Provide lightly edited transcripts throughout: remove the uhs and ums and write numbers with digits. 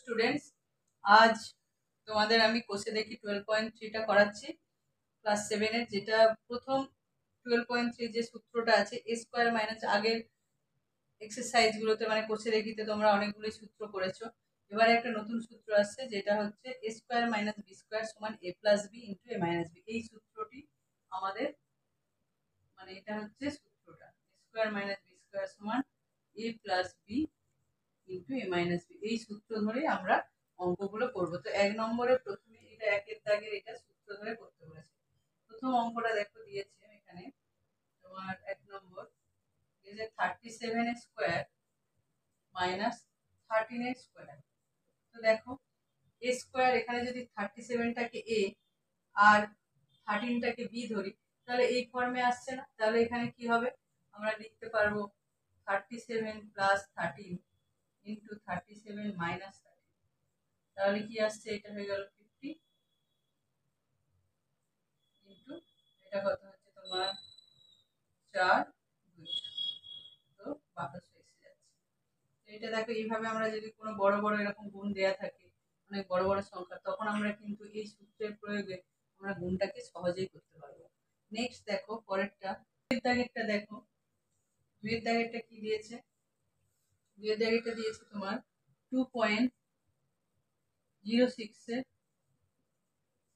Students, আজ তোমাদের আমি কোষে দেখি 12.3টা করাচ্ছি ক্লাস 7 এর, যেটা প্রথম 12.3 যে সূত্রটা আছে a স্কয়ার মাইনাস আগের এক্সারসাইজ গুলোতে মানে কোষে দেখিতে তোমরা অনেকগুলো সূত্র করেছো। এবারে একটা নতুন সূত্র আসছে যেটা হচ্ছে a square minus b square সমান a plus b into a minus b। এই সূত্রটি আমাদের মানে এটা হচ্ছে সূত্রটা a square minus b square সমান a plus b into a minus b। এই সূত্র ধরে আমরা অঙ্কগুলো করবো। তো 1 নম্বরে প্রথমে এটা একের দাগের এটা সূত্র ধরে করতে বলেছে। প্রথম অঙ্কটা দেখো দিয়েছে এখানে তোমার 1 নম্বর এই যে 37 স্কয়ার মাইনাস 13 স্কয়ার। তো দেখো a স্কয়ার এখানে যদি 37টাকে a আর 13টাকে b ধরি তাহলে এই ফর্মে আসছে না, তাহলে এখানে কি হবে আমরা লিখতে পারবো 37 প্লাস 13 ইন্টু 37 মাইনাস 13। তাহলে কি আসছে, এটা হয়ে গেল 50 ইন্টু এটা কত হচ্ছে তোমার 4 তো 22 এসে যাচ্ছে। এটা দেখো এইভাবে আমরা যদি কোনো বড় বড় এরকম গুণ দেয়া থাকে অনেক বড় বড় সংখ্যা, তখন আমরা কিন্তু এই সূত্রের প্রয়োগে আমরা গুণটাকে সহজেই করতে পারবো। নেক্সট দেখো পরেরটা, দুইয়ের দাগেরটা দেখো। দুইয়ের দাগেরটা কি দিয়েছে, দুইয়ের দাগেরটা দিয়েছে তোমার 2.06 এর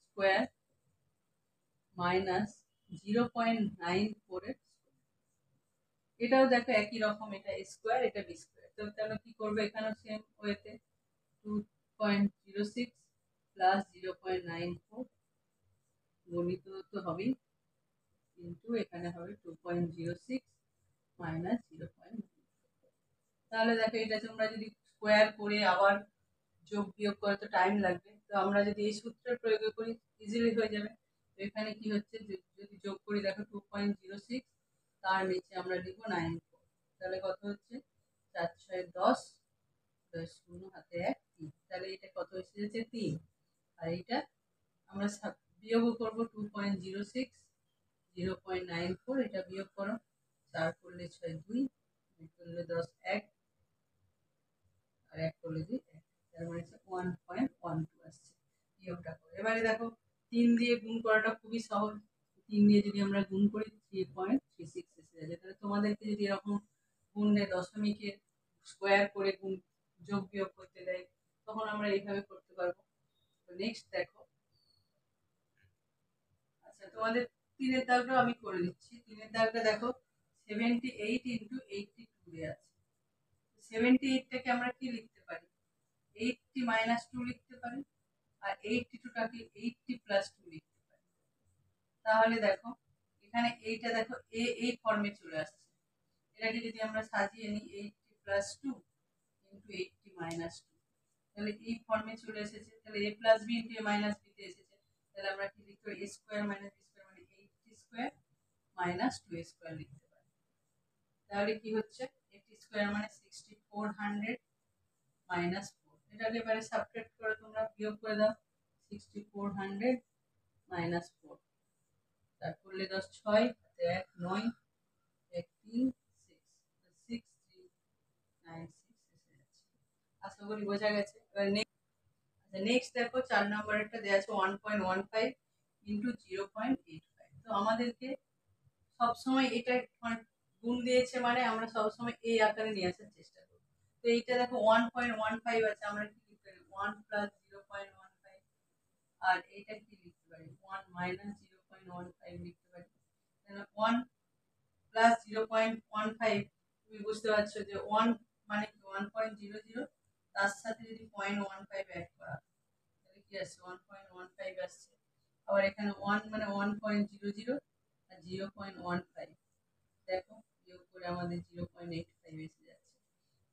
স্কোয়ার মাইনাস 0.94 এর। এটাও দেখো একই রকম, এটা স্কোয়ার এটা বি স্কোয়ার। তো তাহলে কি করবে, এখানেও সেম ওয়েতে 2.06 প্লাস 0.94 গণিত তো হবেই, কিন্তু এখানে হবে 2.06 মাইনাস 0.94। তাহলে দেখো এটা তোমরা যদি স্কোয়ার করে আবার যোগ বিয়োগ করে তো টাইম লাগবে, তো আমরা যদি এই সূত্রের প্রয়োগ করি ইজিলি হয়ে যাবে। তো এখানে কি হচ্ছে, যদি যোগ করি দেখো 2.06 তার নিচে আমরা লিখব 94। তাহলে কত হচ্ছে 4 6 10 10 শূন্য হাতে 1 3। তাহলে এটা কত এসে যাচ্ছে 3। আর এটা আমরা বিয়োগ করবো 2.06 0.94, এটা বিয়োগ করো 4 করলে 6 2 2 করলে 10 1 আর 1 করলে 2 1, তার মানে 1.12 আসছে। বিয়োগটা করো। এবারে দেখো 3 দিয়ে গুণ করাটা খুবই সহজ। 3 দিয়ে যদি আমরা গুণ করি 3.36 এসে যাবে। তাহলে তোমাদেরকে যদি এরকম গুণে দশমিকের স্কোয়ার করে গুণ যোগ বিয়োগ করতে দেয় তখন আমরা এইভাবে করতে পারবো। তো নেক্সট দেখো, আচ্ছা তোমাদের 3 এর দাগটাও আমি করে দিচ্ছি। 3 এর দাগটা দেখো 78 ইন্টু 82 দেওয়া আছে। 78টাকে আমরা কি লিখতে পারি, 80 মাইনাস 2 লিখতে পারি, আর 82টাকে 80 প্লাস 2 লিখতে পারি। তাহলে দেখো এখানে এইটা দেখো এই ফর্মে চলে আসছে। এটাকে যদি আমরা সাজিয়ে নিই 80 প্লাস 2 ইন্টু 80 মাইনাস 2, তাহলে এই ফর্মে চলে এসেছে। তাহলে a plus b into a minus b তে এসেছে। তাহলে আমরা কি লিখতে পারি, a square minus b square মানে 80 স্কয়ার মাইনাস 2 স্কয়ার লিখতে পারি। তাহলে কি হচ্ছে 80 স্কয়ার মানে 6400 মাইনাস 4। এটাকে এবারে সাবট্রাক্ট করে তোমরা বিয়োগ করে দাও 6400 মাইনাস 4। তার করলে 10 6 হাতে 1 9 1 3 6 6 3 9 6 এসে যাচ্ছে। আশা করি বোঝা গেছে। এবার নেক্সট দেখো 4 নম্বরেরটা দেওয়া আছে 1.15 ইন্টু 0.85। তো আমাদেরকে সবসময় এটা গুণ দিয়েছে মানে আমরা সবসময় এই আকারে নিয়ে আসার চেষ্টা করব। তো এইটা দেখো 1.15 আছে, আমরা কি লিখতে পারি 1 প্লাস 0.15, আর এইটা কি লিখতে পারি 1 মাইনাস 0.15 লিখতে পারি। তাহলে 1 প্লাস 0.15 তুমি বুঝতে পারছো যে 1 মানে 1.00, তার সাথে যদি 0.15 অ্যাড করা তাহলে কি আসছে 1.15 আসছে। আবার এখানে 1 মানে 1.00 আর 0.15 দেখো বিয়োগ করে আমাদের 0.85 এসে যাচ্ছে।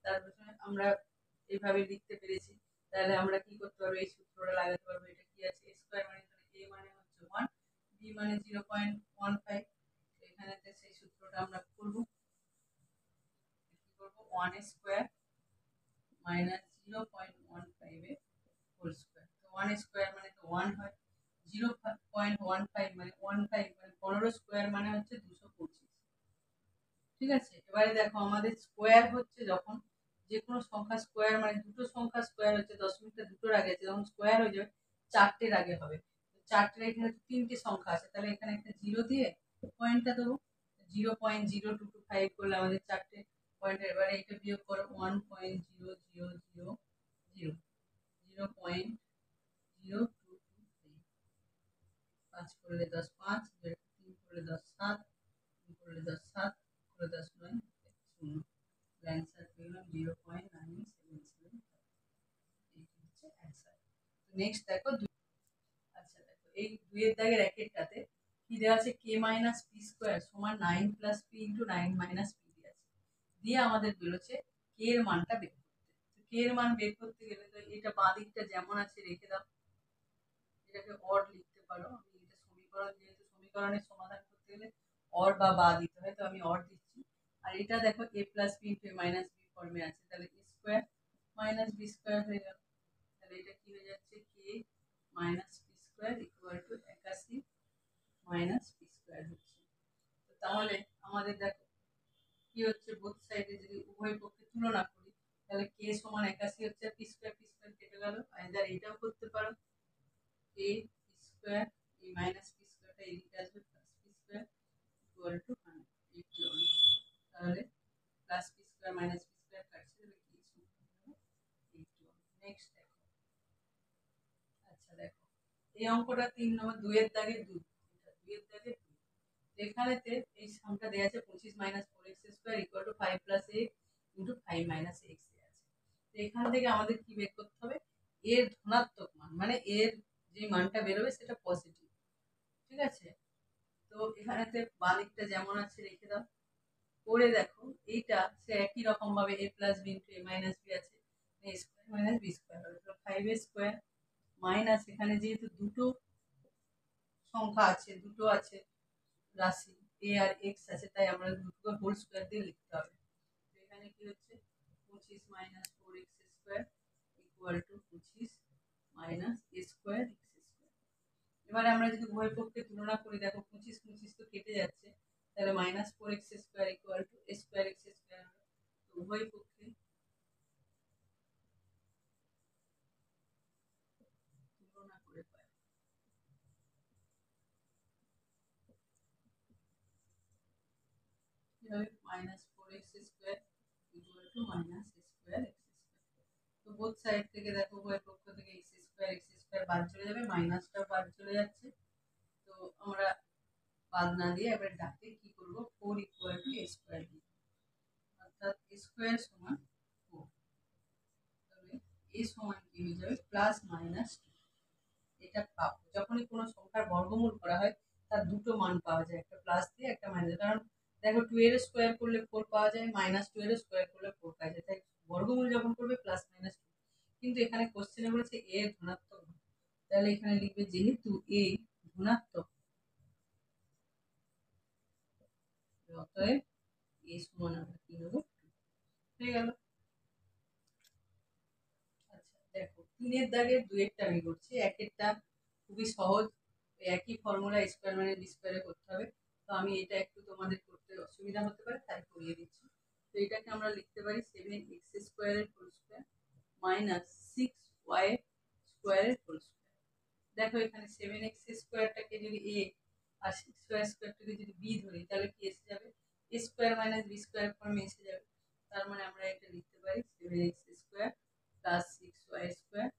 তারপরে আমরা এইভাবে লিখতে পেরেছি। তাহলে আমরা কি করতে পারবো, এই সূত্রটা লাগাতে পারবো। এটা কি আছে স্কয়ার মানে a মানে হচ্ছে 1, b মানে 0.15। এখানে সেই সূত্রটা আমরা করব, কি করব 1 স্কয়ার মাইনাস 0.15 এর হোল স্কয়ার। তো 1 স্কয়ার মানে তো 1 হয়, 0.15 মানে 15 মানে 15 স্কয়ার মানে হচ্ছে 225। ঠিক আছে। এবারে দেখো আমাদের স্কোয়ার হচ্ছে যখন যে কোনো সংখ্যা স্কোয়ার মানে দুটো সংখ্যা স্কোয়ার হচ্ছে দশমিকটা দুটোর আগে আছে, যখন স্কোয়ার হয়ে যাবে চারটের আগে হবে। চারটের এখানে তিনটে সংখ্যা আছে, তাহলে এখানে একটা জিরো দিয়ে পয়েন্টটা দেবো। 0.0225 করলে আমাদের চারটে পয়েন্ট। এবারে এটা বিয়োগ করো 1.0000, 0.0223, 5 করলে 10, 5 3 করলে 10, 7 3 করলে 10, 7 করে 10 9 0। অ্যান্সার পেলাম 0.977। এই হচ্ছে অ্যান্সার। নেক্সট দেখো, আচ্ছা দেখো এই দুইয়ের দাগের একেরটাতে কি দেওয়া আছে, k মাইনাস পি স্কোয়ার সমান 9 plus P into 9 minus P দিয়ে আছে। দিয়ে আমাদের বেরোচ্ছে কে এর মানটা বের করতে। কে এর মান বের করতে গেলে তো এটা বাঁ দিকটা যেমন আছে রেখে দাও, এটাকে অড লিখতে পারো। আমি এটা সমীকরণ, যেহেতু সমীকরণের সমাধান করতে গেলে অড বা বাঁ দিতে হয়, তো আমি অড দিচ্ছি। আর এটা দেখো a plus B into A minus B ফর্মে আছে, তাহলে A square minus B square হয়ে গেল। তাহলে এটা কি হয়ে যাচ্ছে, K minus P square equal to 81 minus P square হচ্ছে। তো তাহলে আমাদের দেখো কি হচ্ছে, বোথ সাইডে যদি উভয় পক্ষে তুলনা করি, তাহলে কে সমান 81 হচ্ছে, পি স্কোয়ার কেটে গেল। আইদার এইটাও করতে পারো, a স্কোয়ার এই মাইনাস পি স্কোয়ারটা এদিকে আসবে, plus P square equal to 81। তাহলে plus P square minus P square কাটছে, তাহলে কি সমান হবে 81। নেক্সট দেখো, আচ্ছা দেখো এই অঙ্কটা 3 নম্বর, 2 এর দাগে 2, এটা 2 এর দাগে 2। এখানেতে এই সংখ্যা দেয়া আছে 25 minus 4x square equal to 5 plus x into 5 minus x দেয়া আছে। তো এখান থেকে আমাদের কি বের করতে হবে, এর ধনাত্মক মান, মানে এর যে মানটা বেরোবে সেটা পজিটিভ। ঠিক আছে, তো এখানেতে বাঁ দিকটা যেমন আছে রেখে দাও। করে দেখো এইটা সে একই রকম ভাবে a plus B into a minus B আছে, a square minus B square হবে, তো 5a স্কয়ার মাইনাস এখানে যেহেতু দুটো সংখ্যা আছে, দুটো আছে রাশি a আর x আছে, তাই আমরা দুটো হোল স্কয়ার দিয়ে লিখতে হবে। তো এখানে কি হচ্ছে 25 minus 4x square equal to 25 minus a square x square. এবারে আমরা যদি উভয় পক্ষে তুলনা করি, দেখো 25 25 তো কেটে যাচ্ছে, তাহলে minus 4x square equal to a square x square হবে। তো উভয় পক্ষে তুলনা করে পাই কিভাবে, minus 4x square equal to minus a square x square. তো বোথ সাইড থেকে দেখো উভয় পক্ষ থেকে x স্কয়ার বাদ চলে যাবে, মাইনাসটাও বাদ চলে যাচ্ছে। তো আমরা বাদ না দিয়ে এবার ডাকে কি করব, 4 ইকুয়াল টু a স্কয়ার লিখব, অর্থাৎ a স্কয়ার সমান 4। তাহলে a সমান কি হয়ে যাবে, প্লাস মাইনাস 2। এটা পাবো যখনই কোনো সংখ্যার বর্গমূল করা হয়, তার দুটো মান পাওয়া যায়, একটা প্লাস দিয়ে একটা মাইনাস। কারণ দেখো 2 এর স্কয়ার করলে 4 পাওয়া যায়, মাইনাস 2 এর স্কয়ার করলে 4 পাওয়া যায়, তাই বর্গমূল যখন করবে প্লাস মাইনাস 2। কিন্তু এখানে কোশ্চেনে বলেছে a এর ধনাত্মক, তাহলে এখানে লিখবে যেহেতু a ধনাত্মক, অতএব a সমান আমরা কি নেব, হয়ে গেল। আচ্ছা দেখো 3 এর দাগের 2 এরটা আমি করছি, একেরটা খুবই সহজ, একই ফর্মুলা স্কয়ার মানে বি স্কয়ারে করতে হবে। তো আমি এটা একটু তোমাদের করতে অসুবিধা হতে পারে, তাই করিয়ে দিচ্ছি। তো এটাকে আমরা লিখতে পারি 7x স্কয়ারের হোল স্কয়ার মাইনাস 6y স্কয়ারের হোল স্কয়ার। দেখো এখানে 7x স্কয়ারটাকে যদি a আর 6y স্কয়ারটাকে যদি b ধরি, তাহলে কি এসে যাবে, a square minus b square ফর্মে এসে যাবে। তার মানে আমরা এটা লিখতে পারি 7x square plus 6y square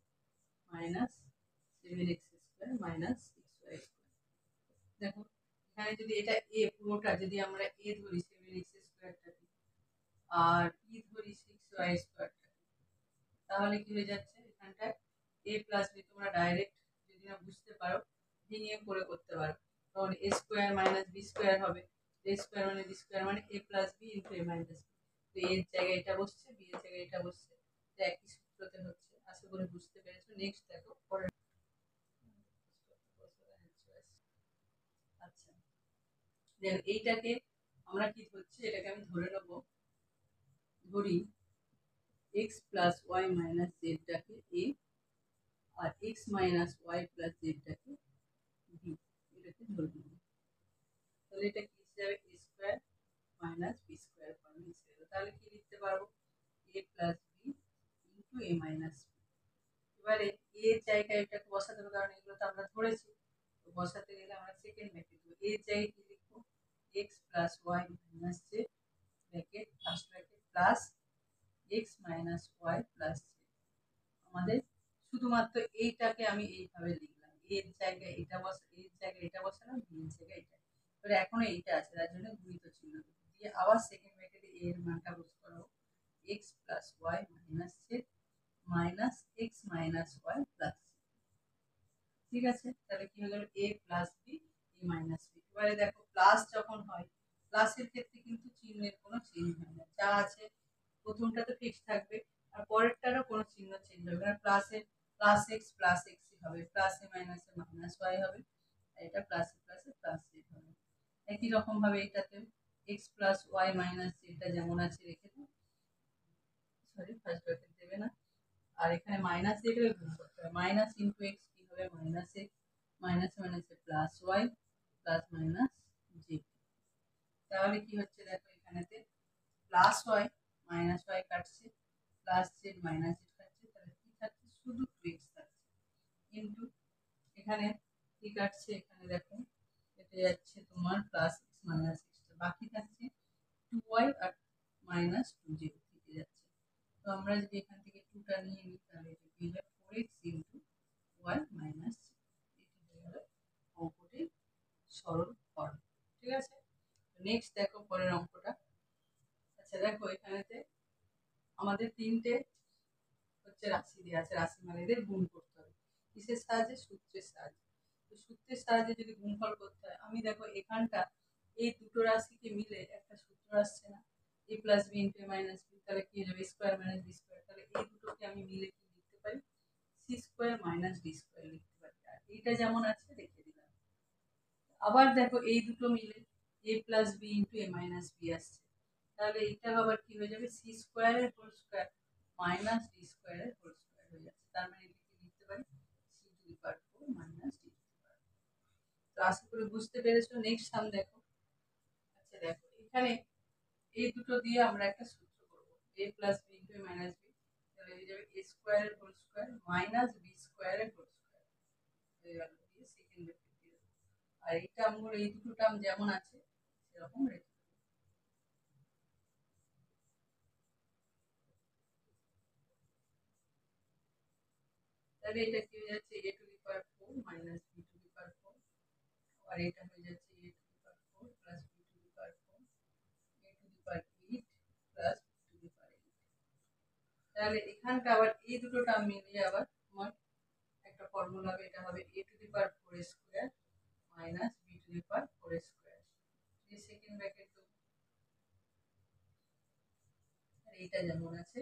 minus 7x square minus 6y square. দেখো এখানে যদি এটা a পুরোটা যদি আমরা a ধরি 7x স্কয়ারটাকে, আর b ধরি 6y স্কয়ারটাকে, তাহলে কি হয়ে যাচ্ছে, এখানটায় a প্লাস b তোমরা ডাইরেক্ট যদি না বুঝতে পারো ভেঙে করে করতে পারো, তখন a square minus b square হবে। a স্কয়ার মানে b স্কয়ার মানে a plus b into a minus b। তো a এর জায়গায় এটা বসছে, b এর জায়গায় এটা বসছে, এটা একই সূত্রতে হচ্ছে। আশা করি বুঝতে পেরেছো। নেক্সট দেখো পরের, আচ্ছা দেখো এইটাকে আমরা কি ধরছি, এটাকে আমি ধরে নেব, ধরি x প্লাস ওয়াই মাইনাস জেডটাকে a আর x মাইনাস ওয়াই প্লাস জেডটাকে b, এটাকে ধরে নেব। তাহলে এটা কি যাবে, a square minus b square ফর্মে এসে গেল। তাহলে কি লিখতে পারবো, a plus A minus B. এবারে এর জায়গায় এটাকে বসাতে হবে, কারণ এগুলো তো আমরা ধরেছি, তো বসাতে গেলে আমরা সেকেন্ড ব্র্যাকেট দেবো। এর জায়গায় কি লিখবো, X plus Y minus Z bracket first bracket plus X minus Y plus Z. আমাদের শুধুমাত্র এইটাকে আমি এইভাবে লিখলাম, এর জায়গায় এটা এর জায়গায় এটা বসালাম, বি এর জায়গায় এটা। এবারে এখনো এইটা আছে, তার জন্য গুণিত চিহ্ন দিয়ে আবার সেকেন্ড ব্র্যাকেটে এর মানটা বসে করাবো, X plus Y minus Z minus X minus Y plus. ঠিক আছে, তাহলে কি হয়ে গেল, A plus B A minus B. এবারে দেখো প্লাস যখন হয়, প্লাসের ক্ষেত্রে কিন্তু চিহ্নের কোনো চেঞ্জ হয় না, যা আছে প্রথমটা তো ফিক্স থাকবে, আর পরেরটারও কোনো চিহ্ন চেঞ্জ হবে না। প্লাসে প্লাস এক্সই হবে, প্লাসে মাইনাসে মাইনাস ওয়াই হবে, আর এটা প্লাসে প্লাস জেড হবে। একই রকম ভাবে এটাতে এক্স প্লাস ওয়াই মাইনাস জেডটা যেমন আছে রেখে দাও, সরি ফার্স্ট ব্র্যাকেট দেবে না, আর এখানে মাইনাস দিয়ে গুণ করতে হবে, মাইনাস ইন্টু এক্স কি হবে, মাইনাস এক্স মাইনাসে মাইনাসে plus Y plus minus Z. তাহলে কি হচ্ছে দেখো, এখানেতে প্লাস ওয়াই মাইনাস ওয়াই কাটছে, প্লাস জেড মাইনাস জেড কাটছে, তাহলে কি থাকছে, শুধু টু এক্স থাকছে, কিন্তু এখানে কি কাটছে, এখানে দেখো এটা যাচ্ছে তোমার প্লাস এক্স মাইনাস এক্স, বাকি থাকছে two Y R minus to Z থেকে যাচ্ছে। তো আমরা যদি এখান থেকে টুটা নিয়ে নিই, তাহলে এটা কি হবে, four X into Y minus এটা হয়ে গেল অঙ্কটির সরল ফর্ম। ঠিক আছে, নেক্সট দেখো পরের অঙ্কটা। আচ্ছা দেখো এখানেতে আমাদের তিনটে হচ্ছে রাশি দেওয়া আছে, রাশি মানে এদের গুণ করতে হবে, কিসের সাহায্যে, সূত্রের সাহায্যে। তো সূত্রের সাহায্যে যদি গুণফল করতে হয়, আমি দেখো এখানটা এই দুটো রাশিকে মিলে একটা সূত্র আসছে না, এ plus B into A minus B, তাহলে কি যাবে, স্কোয়ার মাইনাস বি স্কোয়ার, তাহলে এই দুটোকে আমি মিলে কি লিখতে পারি, C square minus D square লিখতে পারি। আর এইটা যেমন আছে রেখে দিলাম। আবার দেখো এই দুটো মিলে এ plus B into A minus B আসছে, তাহলে এইটা আবার কি হয়ে যাবে, সি স্কোয়ারের হোল স্কোয়ার মাইনাস ডি স্কোয়ারের হোল স্কোয়ার হয়ে যাচ্ছে, তার মানে এটাকে লিখতে পারি C to the power 4 minus D to the power 4। তো আশা করি বুঝতে পেরেছো। নেক্সট সাম দেখো। আচ্ছা দেখো এখানে এই দুটো দিয়ে আমরা একটা সূত্র করব, এ plus B into A minus B, তাহলে হয়ে যাবে এ স্কোয়ারের হোল স্কোয়ার মাইনাস বি স্কোয়ারের হোল স্কোয়ার হয়ে গেল, দিয়ে সেকেন্ড ব্র্যাকেট দিয়ে দেবো। আর এই টার্মগুলো এই দুটো টার্ম যেমন আছে সেরকম রেখে, তাহলে এটা কি হয়ে যাচ্ছে, A to the power 4 minus B to the power 4, আর এটা হয়ে যাচ্ছে A to the power 4 plus B to the power 4, A to the power 8 plus B to the power 8। তাহলে এখানটা আবার এই দুটো টার্ম মিলিয়ে আবার তোমার একটা ফর্মুলা হবে, এটা হবে A to the power 4 square minus B to the power 4 square, এই সেকেন্ড ব্র্যাকেট দেব, আর এইটা যেমন আছে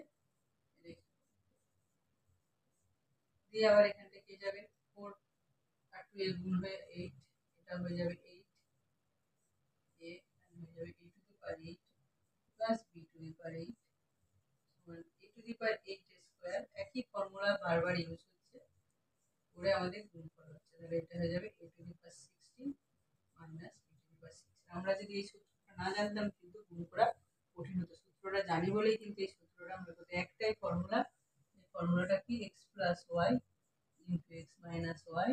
দিয়ে আবার এখান থেকে যাবে 4 আর 12 গুণ হয়ে 8, এটা হয়ে যাবে 8 এ হয়ে যাবে e to the power 8 plus B to the power 8 সমান e to the power 8 square. একই ফর্মুলা বারবার ইউজ হচ্ছে, করে আমাদের গুণফল হচ্ছে, তাহলে এটা হয়ে যাবে a to the power 16 minus b to the power 16। আমরা যদি এই সূত্রটা না জানতাম কিন্তু গুণ করা কঠিন হতো, সূত্রটা জানি বলেই কিন্তু এই সূত্রটা আমরা করতে, একটাই ফর্মুলা, এই ফর্মুলাটা কি x plus Y into X minus Y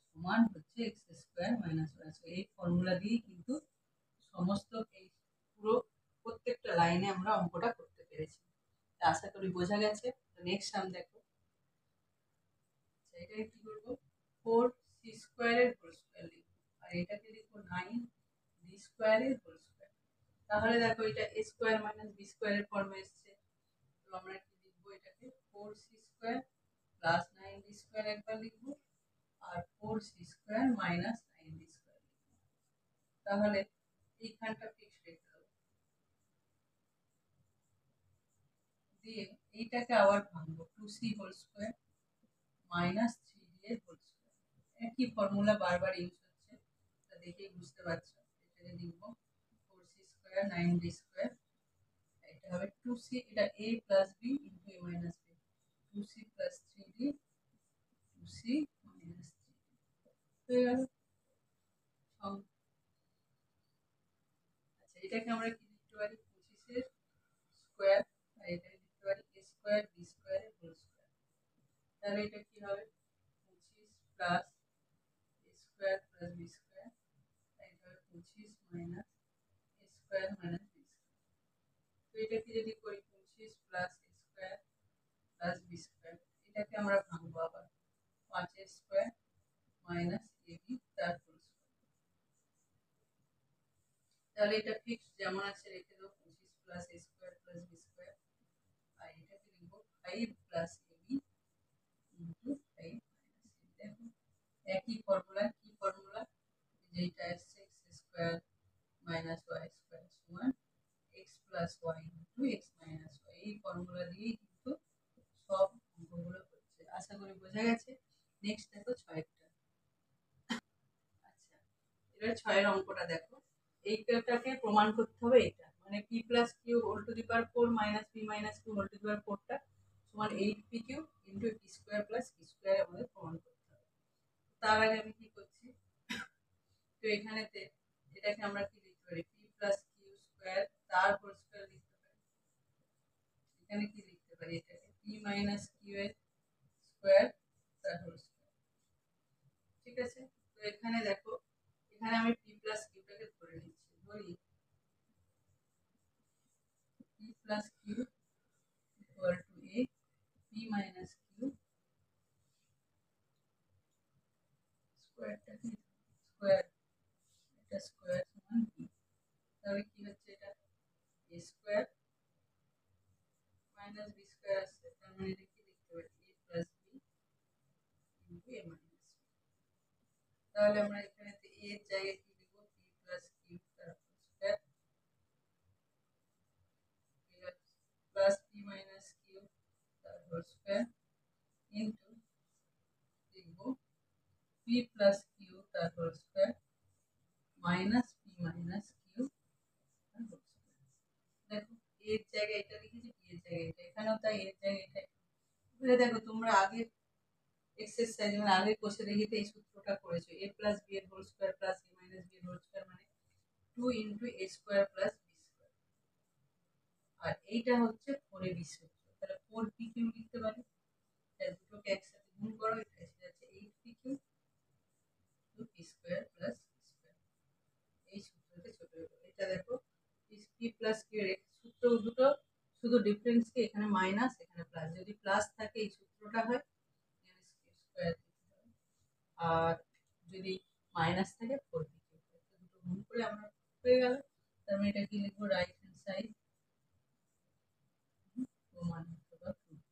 সমান হচ্ছে এক্স স্কোয়ার মাইনাস ওয়াই। এই ফর্মুলা দিয়ে কিন্তু সমস্ত এই পুরো প্রত্যেকটা লাইনে আমরা অঙ্কটা করতে পেরেছি। আশা করি বোঝা গেছে। নেক্সট সাম দেখো, এটা কি করব, 4 সি স্কয়ারের হোল স্কয়ার লিখব, আর এটাকে লিখব 9 ডি স্কয়ারের হোল স্কয়ার। তাহলে দেখো এটা a স্কয়ার মাইনাস b স্কয়ারের ফর্মে এসেছে, তো আমরা কি লিখব, এটাকে 4 C square plus 9 D square একবার লিখব, আর 4 C square minus 9 D square লিখব। তাহলে এইখানটা ফিক্স রেখে দেব, দিয়ে এইটাকে আবার ভাঙবো, 2c whole square minus 3d এর হোল স্কয়ার। একই ফর্মুলা বারবার ইউজ হচ্ছে, তা দেখেই বুঝতে পারছো। এটাকে লিখবো 4c স্কয়ার 9d স্কয়ার, এটা হবে 2c, এটা a plus b into a minus b, 2c plus 3d 2c minus 3d হয়ে গেল। আচ্ছা এটাকে আমরা কি লিখতে পারি, 25 এর স্কয়ার, আর এটাকে লিখতে পারি a স্কয়ার b স্কয়ার এর হোল তাহলে এটা কি হবে 25 plus a square plus b square, এটা হবে 25 minus a square minus b square. তো এটাকে যদি করি 25 plus a square plus b square, এটাকে আমরা ভাঙবো আবার 5 a স্কয়ার মাইনাস ab তার হোল স্কয়ার। তাহলে এটা ফিক্স যেমন আছে রেখে দাও 25 plus a square plus b square, আর এটাকে লিখবো 5 plus ab into 5 minus ab। দেখো একই ফর্মুলা, কি ফর্মুলা যেটা আসছে x square minus y square সমান x plus y into x minus y। এই ফর্মুলা দিয়েই কিন্তু সব অঙ্কগুলো হচ্ছে। আশা করি বোঝা গেছে। নেক্সট দেখো 6টা। আচ্ছা, এবার 6 এর অঙ্কটা দেখো। এইটাকে প্রমাণ করতে হবে, এটা মানে p plus Q whole to the power 4 minus p minus Q whole to the power 4টা সমান 8p Q into p square plus q square আমাদের প্রমাণ করতে হবে। তার আগে আমি কি করছি, তো এখানেতে এটাকে আমরা কি লিখতে পারি p প্লাস কিউ স্কয়ার তার হোল স্কয়ার লিখতে পারি। এখানে কি লিখতে পারি, এটাকে p মাইনাস কিউ এর স্কয়ার তার হোল স্কয়ার। ঠিক আছে, তো এখানে দেখো এখানে আমি p প্লাস কিউটাকে ধরে নিচ্ছি, ধরি p plus Q equal to a p minus Q স্কয়ারটা কি স্কয়ার, এটা স্কয়ার সমান p। তাহলে কি হচ্ছে, এটা a square minus b square আসছে, তার মানে এটা কি লিখতে পারি a plus b into a minus b। তাহলে আমরা এখানে a এর জায়গায় কি লিখব p প্লাস কিউ তার square plus p minus Q তার হোল স্কয়ার ইনটু লিখব p প্লাস কিউ তার whole square minus p minus Q তার হোল স্কয়ার। দেখো a এর জায়গায় এটা লিখেছি, p এর জায়গায় এটা, এখানেও তাই এর জায়গায় এটা। এবারে দেখো তোমরা আগের এক্সারসাইজ মানে আগের কোর্সে দেখিতে এই সূত্রটা করেছো, a প্লাস b এর whole square plus a minus b এর হোল স্কয়ার মানে 2 into a square plus b square, আর এইটা হচ্ছে 4ab সূত্র। তাহলে 4pq লিখতে পারি, তাহলে দুটোকে একসাথে গুণ করো, এটা এসে যাচ্ছে 8pq two p square plus b square. এই সূত্রতে চলে গেল। এটা দেখো p প্লাস q এর সূত্র দুটো শুধু ডিফারেন্স কি এখানে মাইনাস এখানে প্লাস, যদি প্লাস থাকে এই সূত্রটা হয় স্কয়ার, আর যদি মাইনাস থাকে 4pq। দুটো গুণ করে আমরা হয়ে গেল। তার মানে এটা কি লিখবো, রাইট হ্যান্ড সাইড প্রমাণ অথবা প্রুফ।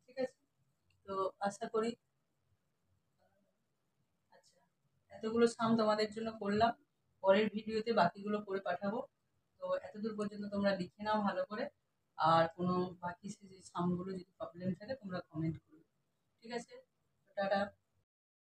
ঠিক আছে, তো আশা করি আচ্ছা এতগুলো সাম তোমাদের জন্য করলাম, পরের ভিডিওতে বাকিগুলো করে পাঠাবো। তো এতদূর পর্যন্ত তোমরা লিখে নাও ভালো করে, আর কোনো বাকি যে সামগুলো যদি প্রবলেম থাকে তোমরা কমেন্ট করবে। ঠিক আছে, টাটা।